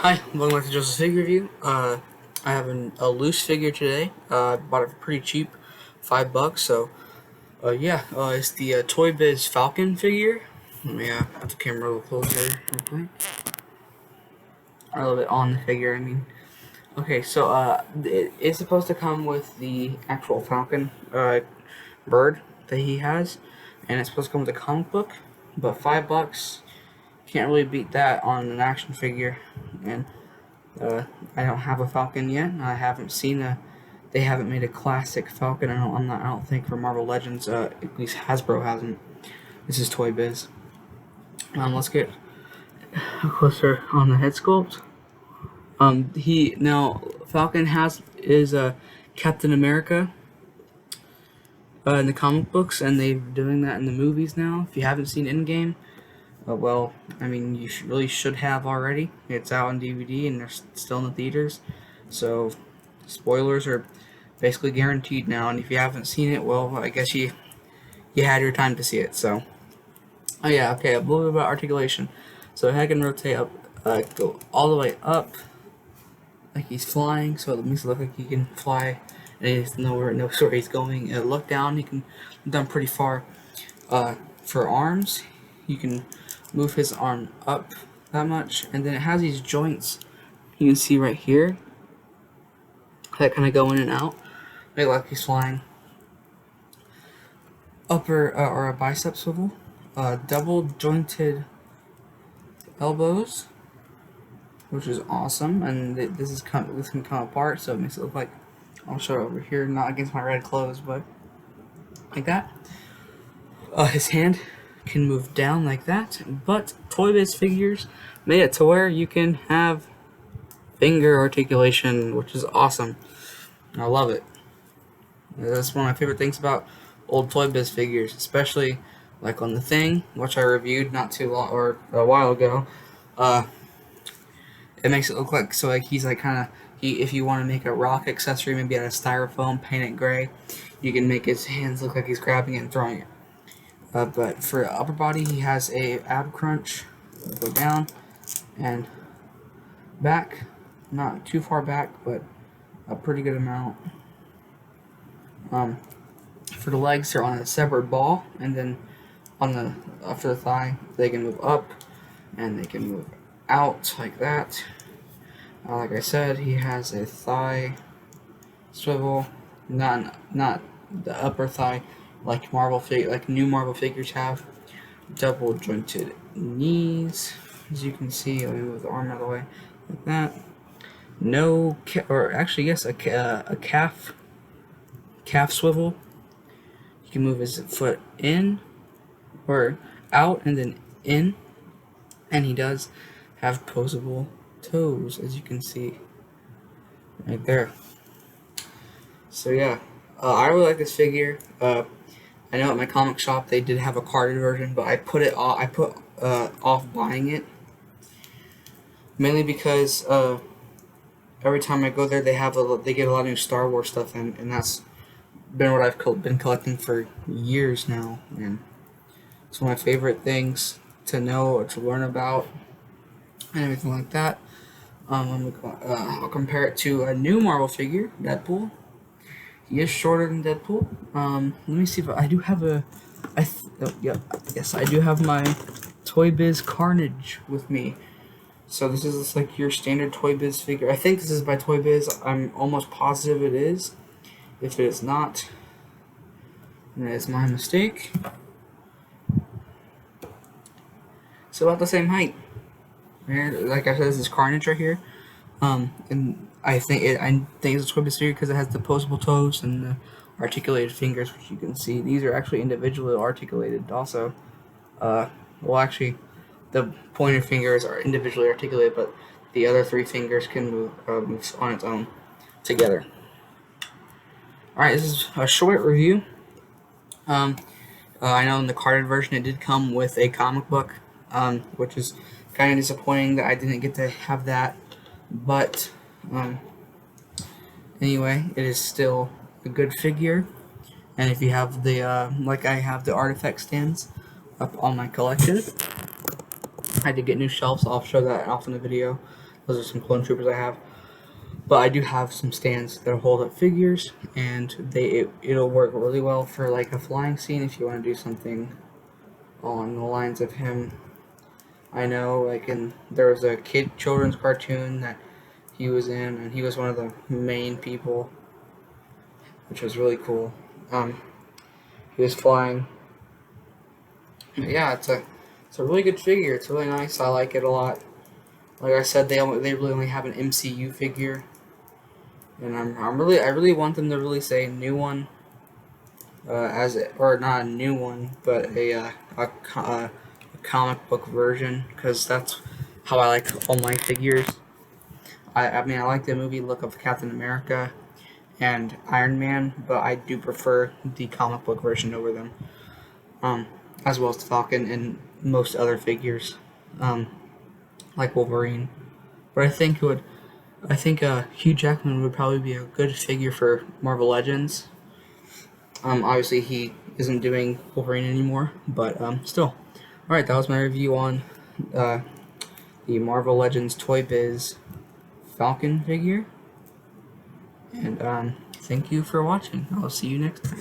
Hi, welcome back to Joseph's Figure Review. I have a loose figure today. I bought it for pretty cheap, $5. So, it's the Toybiz Falcon figure. Let me put the camera a little closer, real quick. A little bit on the figure, I mean. Okay, so it is supposed to come with the actual Falcon bird that he has, and it's supposed to come with a comic book. But $5, can't really beat that on an action figure, and I don't have a Falcon yet. I haven't seen a. They haven't made a classic Falcon. I don't think for Marvel Legends. At least Hasbro hasn't. This is Toy Biz. Let's get closer on the head sculpt. He now Falcon is Captain America in the comic books, and they're doing that in the movies now. If you haven't seen Endgame, well, I mean, you really should have already. It's out on DVD and they're still in the theaters. So, spoilers are basically guaranteed now. And if you haven't seen it, well, I guess you had your time to see it. So, oh yeah, okay, a little bit about articulation. So, I can rotate up, go all the way up, like he's flying. So, it makes it look like he can fly and he doesn't know where he's going. Look down, he can look down pretty far. For arms, you can move his arm up that much, and then it has these joints you can see right here that kind of go in and out, like he's flying. Upper or a bicep swivel, double jointed elbows, which is awesome, and this can come apart, so it makes it look like, I'll show it over here, not against my red clothes, but like that. His hand can move down like that, but Toybiz figures made it to where you can have finger articulation, which is awesome. I love it. That's one of my favorite things about old Toybiz figures, especially like on the Thing, which I reviewed not too long or a while ago. It makes it look like he's like kind of if you want to make a rock accessory, maybe out of styrofoam, paint it gray, you can make his hands look like he's grabbing it and throwing it. But for upper body, he has a ab crunch, go down and back, not too far back, but a pretty good amount. For the legs, they're on a separate ball, and then on the for the thigh, they can move up and they can move out like that. Like I said, he has a thigh swivel, not the upper thigh. Like new Marvel figures have, double jointed knees, as you can see. Let me move the arm out of the way, like that. No, or actually yes, a calf swivel. You can move his foot in or out and then in, and he does have posable toes, as you can see right there. So yeah, I really like this figure. I know at my comic shop they did have a carded version, but I put off buying it, mainly because every time I go there they get a lot of new Star Wars stuff, and that's been what I've been collecting for years now, and it's one of my favorite things to know or to learn about and everything like that. I'll compare it to a new Marvel figure, Deadpool. He is shorter than Deadpool. Let me see if I do have yes, I do have my Toybiz Carnage with me. So this is like your standard Toybiz figure. I think this is by Toybiz. I'm almost positive it is. If it is not, then it's my mistake. It's about the same height. And like I said, this is Carnage right here. And I think it's a Toybiz figure because it has the posable toes and the articulated fingers, which you can see. These are actually individually articulated also. Well, actually, the pointer fingers are individually articulated, but the other three fingers can move on its own together. Alright, this is a short review. I know in the carded version it did come with a comic book, which is kind of disappointing that I didn't get to have that, but anyway, it is still a good figure. And if you have the like I have the artifact stands up on my collection, I did get new shelves. I'll show that off in the video Those are some clone troopers I have. But I do have some stands that hold up figures, and it'll work really well for like a flying scene if you want to do something along the lines of him. I know, like there was a children's cartoon that he was in, and he was one of the main people, which was really cool. He was flying. But yeah, it's a really good figure. It's really nice. I like it a lot. Like I said, they really only have an MCU figure, and I really want them to really say new one, or not a new one, but a comic book version, because that's how I like all my figures. I mean, I like the movie look of Captain America and Iron Man, but I do prefer the comic book version over them, as well as the Falcon and most other figures, like Wolverine. But I think Hugh Jackman would probably be a good figure for Marvel Legends. Obviously he isn't doing Wolverine anymore, but still. Alright, that was my review on the Marvel Legends Toybiz Falcon figure. And thank you for watching. I'll see you next time.